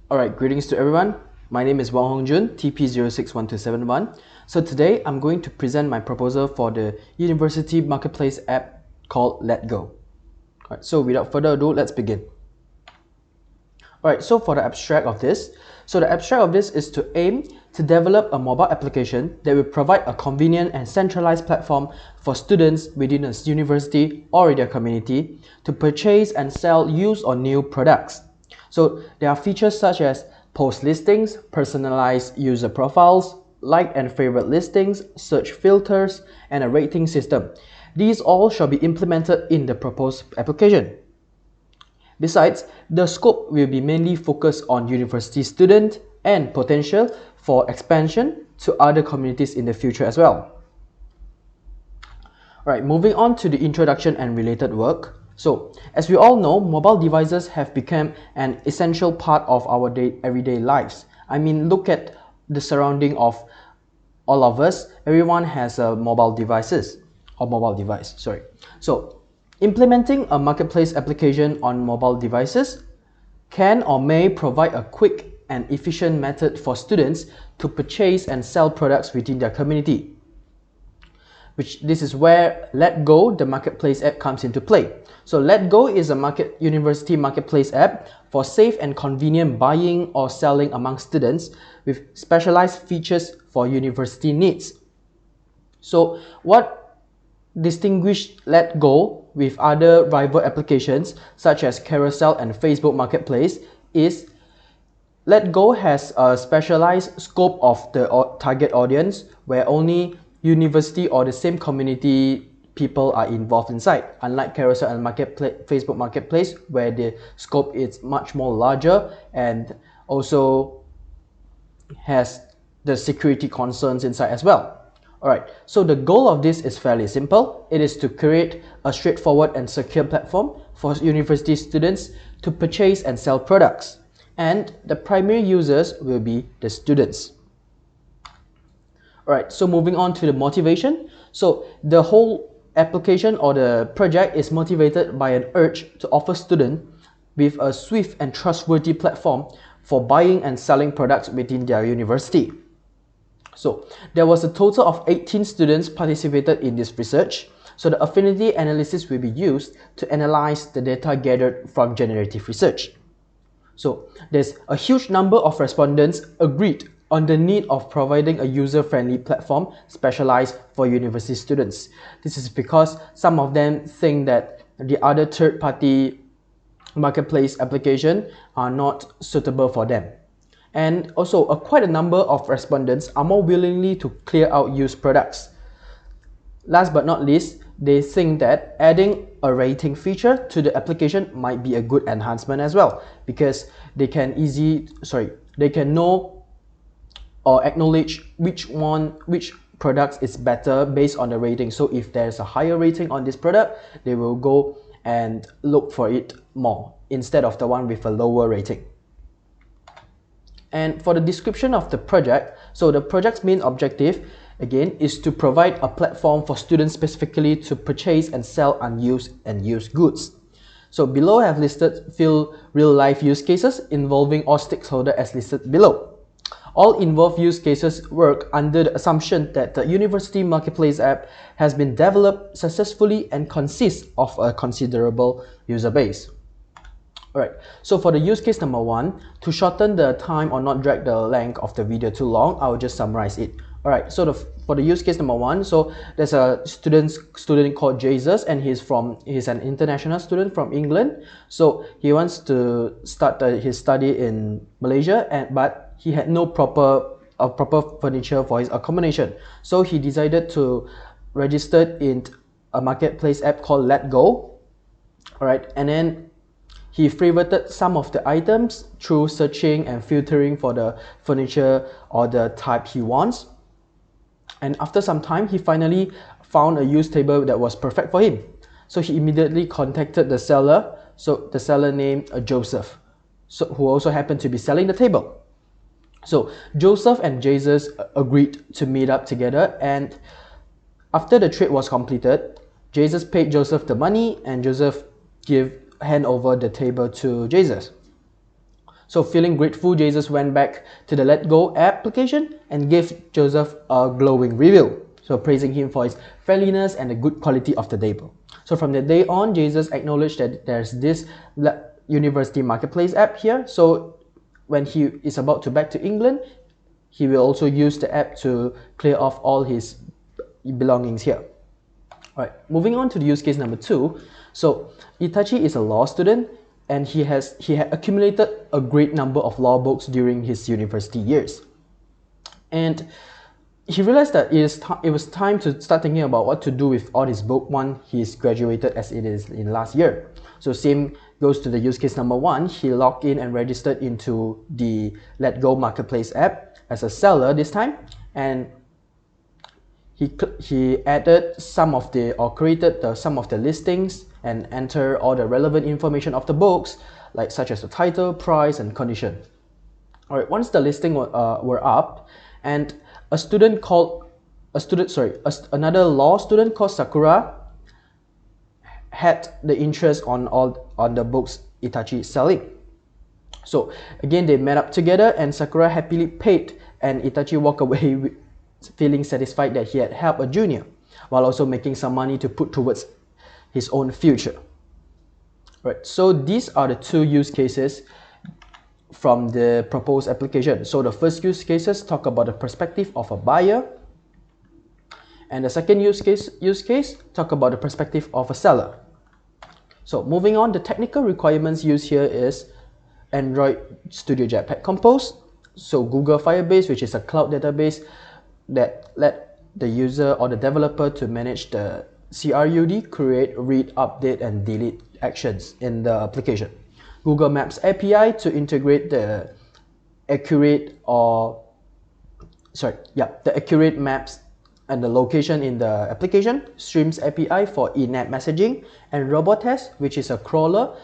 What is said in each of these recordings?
Alright, greetings to everyone. My name is WONG HORNG JUN, TP061271. So today I'm going to present my proposal for the University Marketplace app called letGo. Alright, so without further ado, let's begin. Alright, so for the abstract of this, is to aim to develop a mobile application that will provide a convenient and centralized platform for students within a university or their community to purchase and sell used or new products. So there are features such as post listings, personalized user profiles, like and favorite listings, search filters, and a rating system. These all shall be implemented in the proposed application. Besides, the scope will be mainly focused on university students and potential for expansion to other communities in the future as well. Alright, moving on to the introduction and related work. So, as we all know, mobile devices have become an essential part of our everyday lives. I mean, look at the surrounding of all of us. Everyone has a mobile device. So, implementing a marketplace application on mobile devices can or may provide a quick and efficient method for students to purchase and sell products within their community. This is where letGo, the marketplace app, comes into play. So letGo is a university marketplace app for safe and convenient buying or selling among students with specialized features for university needs. So what distinguishes letGo with other rival applications such as Carousel and Facebook Marketplace is letGo has a specialized scope of the target audience where only university or the same community people are involved inside, unlike Carousel and Facebook Marketplace where the scope is much more larger and also has the security concerns inside as well. Alright, so the goal of this is fairly simple. It is to create a straightforward and secure platform for university students to purchase and sell products, and the primary users will be the students. Alright, so moving on to the motivation. So the whole application or the project is motivated by an urge to offer students with a swift and trustworthy platform for buying and selling products within their university. So there was a total of 18 students participated in this research. So the affinity analysis will be used to analyze the data gathered from generative research. So there's a huge number of respondents agreed on the need of providing a user-friendly platform specialized for university students. This is because some of them think that the other third-party marketplace application are not suitable for them. And also, quite a number of respondents are more willingly to clear out used products. Last but not least, they think that adding a rating feature to the application might be a good enhancement as well, because they can know or acknowledge which products is better based on the rating. So if there's a higher rating on this product, they will go and look for it more instead of the one with a lower rating. And for the description of the project, so the project's main objective again is to provide a platform for students specifically to purchase and sell unused and used goods. So below I have listed few real-life use cases involving all stakeholders as listed below. All involved use cases work under the assumption that the University Marketplace app has been developed successfully and consists of a considerable user base. Alright, so for the use case number 1, to shorten the time or not drag the length of the video too long, I will just summarize it. Alright, so for the use case number 1, so there's a student called Jesus, and he's an international student from England. So he wants to start his study in Malaysia, but he had no proper furniture for his accommodation. So he decided to register in a marketplace app called letGo. Alright, and then he favorited some of the items through searching and filtering for the furniture or the type he wants. And after some time, he finally found a used table that was perfect for him. So he immediately contacted the seller. So the seller named Joseph, who also happened to be selling the table. So Joseph and Jesus agreed to meet up together, and after the trade was completed, Jesus paid Joseph the money and Joseph hand over the table to Jesus. So feeling grateful, Jesus went back to the letGo application and gave Joseph a glowing review. So praising him for his friendliness and the good quality of the table. So from that day on, Jesus acknowledged that there's this University Marketplace app here. So when he is about to back to England, he will also use the app to clear off all his belongings here. Alright, moving on to the use case number 2. So Itachi is a law student and he had accumulated a great number of law books during his university years. And he realized that it was time to start thinking about what to do with all his book once he's graduated, as it is in last year. So same goes to the use case number 1. He logged in and registered into the letGo Marketplace app as a seller this time, and he added created some of the listings and entered all the relevant information of the books, like such as the title, price, and condition. Alright, once the listing were up, and another law student called Sakura had the interest on the books Itachi is selling. So again, they met up together and Sakura happily paid, and Itachi walked away feeling satisfied that he had helped a junior, while also making some money to put towards his own future. Right, so these are the 2 use cases from the proposed application. So the first use cases talk about the perspective of a buyer, and the second use case talk about the perspective of a seller. So moving on, the technical requirements used here is Android Studio Jetpack Compose, so Google Firebase, which is a cloud database that let the user or the developer to manage the CRUD, create, read, update, and delete actions in the application. Google Maps API to integrate the accurate maps and the location in the application. Streams API for in-app messaging, and Robotest, which is a crawler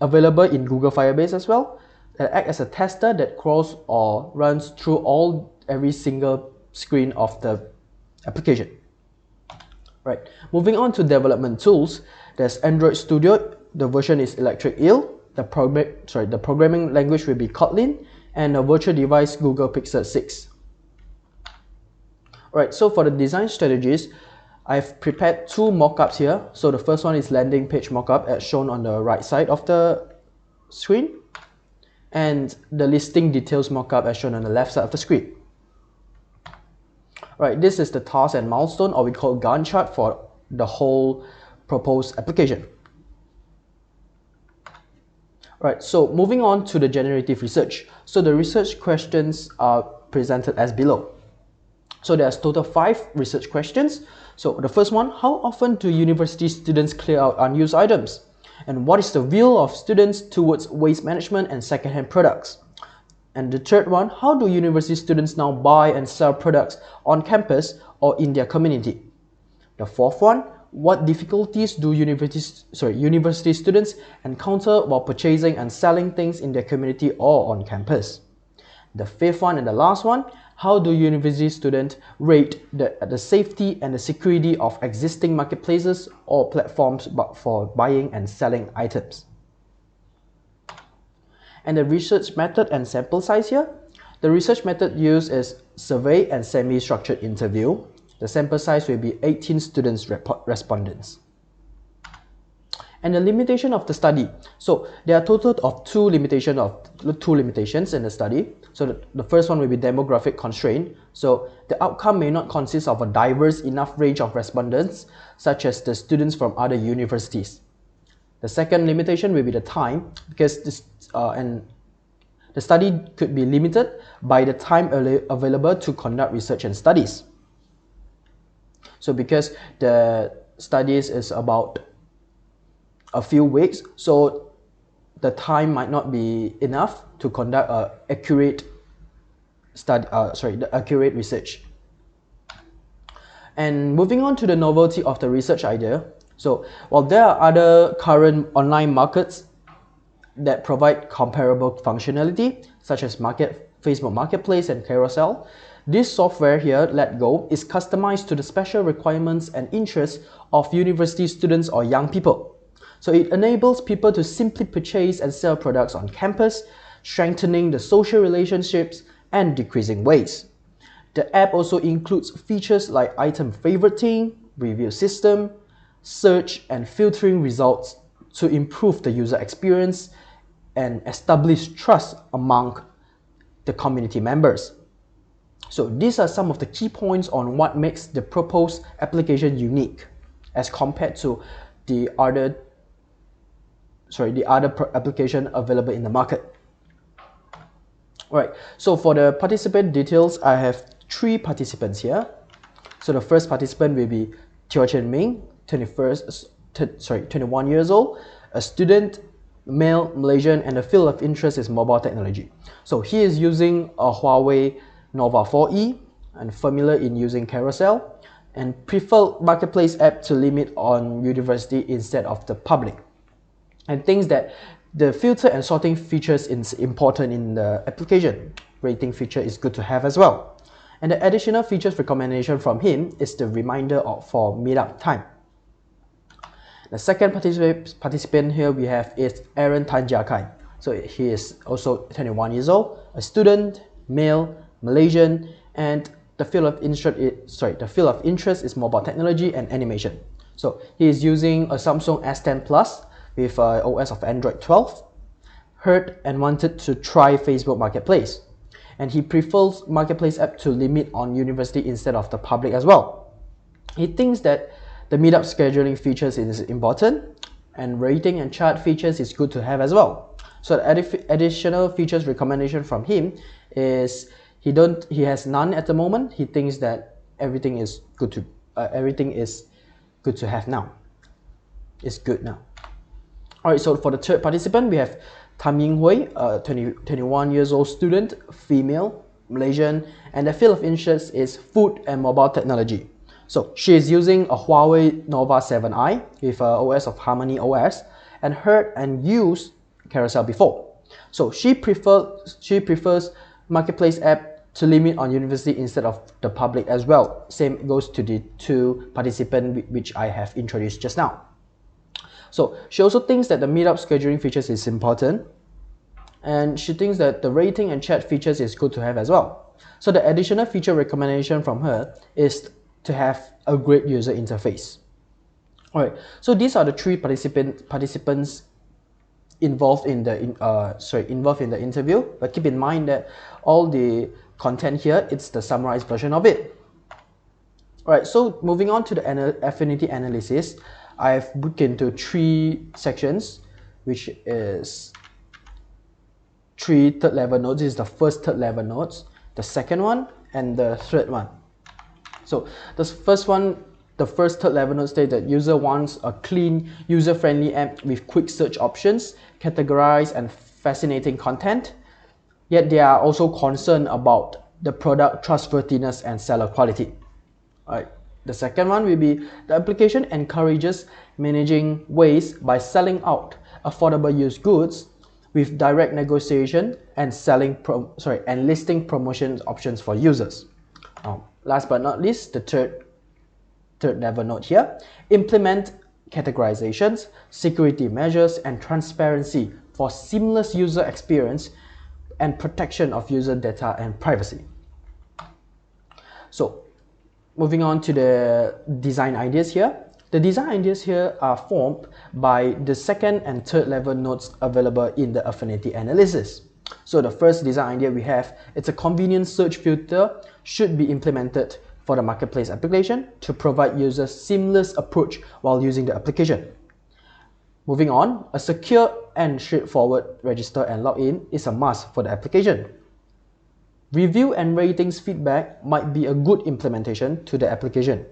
available in Google Firebase as well, that act as a tester that crawls or runs through every single screen of the application. Right. Moving on to development tools, there's Android Studio. The version is Electric Eel. The programming language will be Kotlin, and a virtual device Google Pixel 6. Alright, so for the design strategies, I've prepared 2 mockups here. So the first one is landing page mockup as shown on the right side of the screen, and the listing details mockup as shown on the left side of the screen. Right, this is the task and milestone, or we call Gantt chart, for the whole proposed application. Right, so moving on to the generative research. So the research questions are presented as below. So there's total 5 research questions. So the first one, how often do university students clear out unused items? And what is the view of students towards waste management and second-hand products? And the third one, how do university students now buy and sell products on campus or in their community? The fourth one, what difficulties do university students encounter while purchasing and selling things in their community or on campus? The fifth one and the last one, how do university students rate the safety and the security of existing marketplaces or platforms for buying and selling items? And the research method and sample size here. The research method used is survey and semi-structured interview. The sample size will be 18 students respondents. And the limitation of the study. So there are a total of two limitations in the study. So the first one will be demographic constraint. So the outcome may not consist of a diverse enough range of respondents, such as the students from other universities. The second limitation will be the time, because the study could be limited by the time available to conduct research and studies. So because the studies is about a few weeks, so the time might not be enough to conduct accurate research. And moving on to the novelty of the research idea. So while there are other current online markets that provide comparable functionality, such as Facebook Marketplace and Carousel, this software here, letGo, is customized to the special requirements and interests of university students or young people. So it enables people to simply purchase and sell products on campus strengthening the social relationships, and decreasing waste. The app also includes features like item favoriting, review system, search and filtering results to improve the user experience and establish trust among the community members. So these are some of the key points on what makes the proposed application unique as compared to the other application available in the market. Alright, so for the participant details, I have 3 participants here. So the first participant will be Teo Chen Ming, 21 years old, a student, male, Malaysian, and the field of interest is mobile technology. So he is using a Huawei Nova 4E and familiar in using Carousel and prefer Marketplace app to limit on university instead of the public, and thinks that the filter and sorting features is important in the application. Rating feature is good to have as well. And the additional features recommendation from him is the reminder for meetup time. The second participant here we have is Aaron Tan Jia Kai. So he is also 21 years old, a student, male, Malaysian, and the field of interest is mobile technology and animation. So he is using a Samsung S10 Plus with OS of Android 12, heard and wanted to try Facebook Marketplace. And he prefers Marketplace app to limit on university instead of the public as well. He thinks that the meetup scheduling features is important, and rating and chat features is good to have as well. So the additional features recommendation from him is he has none at the moment. He thinks that everything is good to have now. It's good now. Alright, so for the third participant, we have Tam Ying Hui, a 21 years old student, female, Malaysian, and the field of interest is food and mobile technology. So she is using a Huawei Nova 7i with OS of Harmony OS and heard and used Carousel before. So she prefers Marketplace app to limit on university instead of the public as well. Same goes to the 2 participants which I have introduced just now. So she also thinks that the meetup scheduling features is important, and she thinks that the rating and chat features is good to have as well. So the additional feature recommendation from her is to have a great user interface. Alright, so these are the 3 participants involved in the interview, but keep in mind that all the content here, it's the summarized version of it. Alright, so moving on to the affinity analysis, I've broke into 3 sections, which is 3 third level nodes. This is the first third level nodes, the second one, and the third one. So the first third level node states that user wants a clean, user-friendly app with quick search options, categorized and fascinating content. Yet they are also concerned about the product trustworthiness and seller quality. Alright. The second one will be the application encourages managing waste by selling out affordable used goods with direct negotiation and listing promotion options for users. Last but not least, the third level node here, implement categorizations, security measures, and transparency for seamless user experience and protection of user data and privacy. So moving on to the design ideas here. The design ideas here are formed by the second and third level nodes available in the affinity analysis. So the first design idea we have, it's a convenient search filter should be implemented for the Marketplace application to provide users seamless approach while using the application. Moving on, a secure and straightforward register and login is a must for the application. Review and ratings feedback might be a good implementation to the application.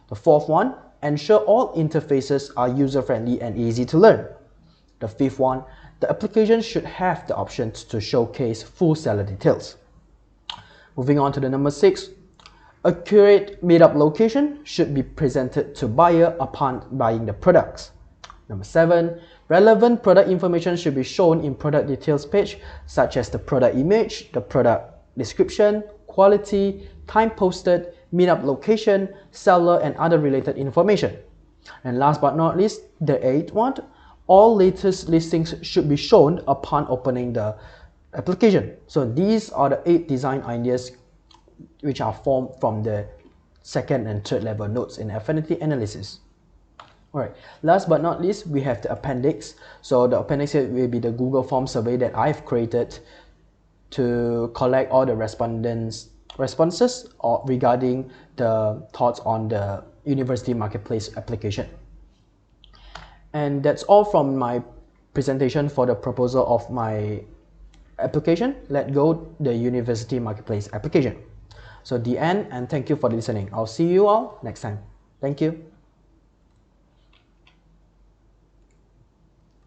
The fourth one, ensure all interfaces are user-friendly and easy to learn. The fifth one, the application should have the options to showcase full seller details. Moving on to the number 6, accurate meetup location should be presented to buyer upon buying the products. Number 7, relevant product information should be shown in product details page, such as the product image, the product description, quality, time posted, meetup location, seller, and other related information. And last but not least, the 8th one, all latest listings should be shown upon opening the application. So these are the 8 design ideas which are formed from the second and third level nodes in affinity analysis. Alright, last but not least, we have the appendix. So the appendix here will be the Google Form survey that I've created to collect all the responses regarding the thoughts on the University Marketplace application. And that's all from my presentation for the proposal of my application, letGo, the University Marketplace application. So the end, and thank you for listening. I'll see you all next time. Thank you.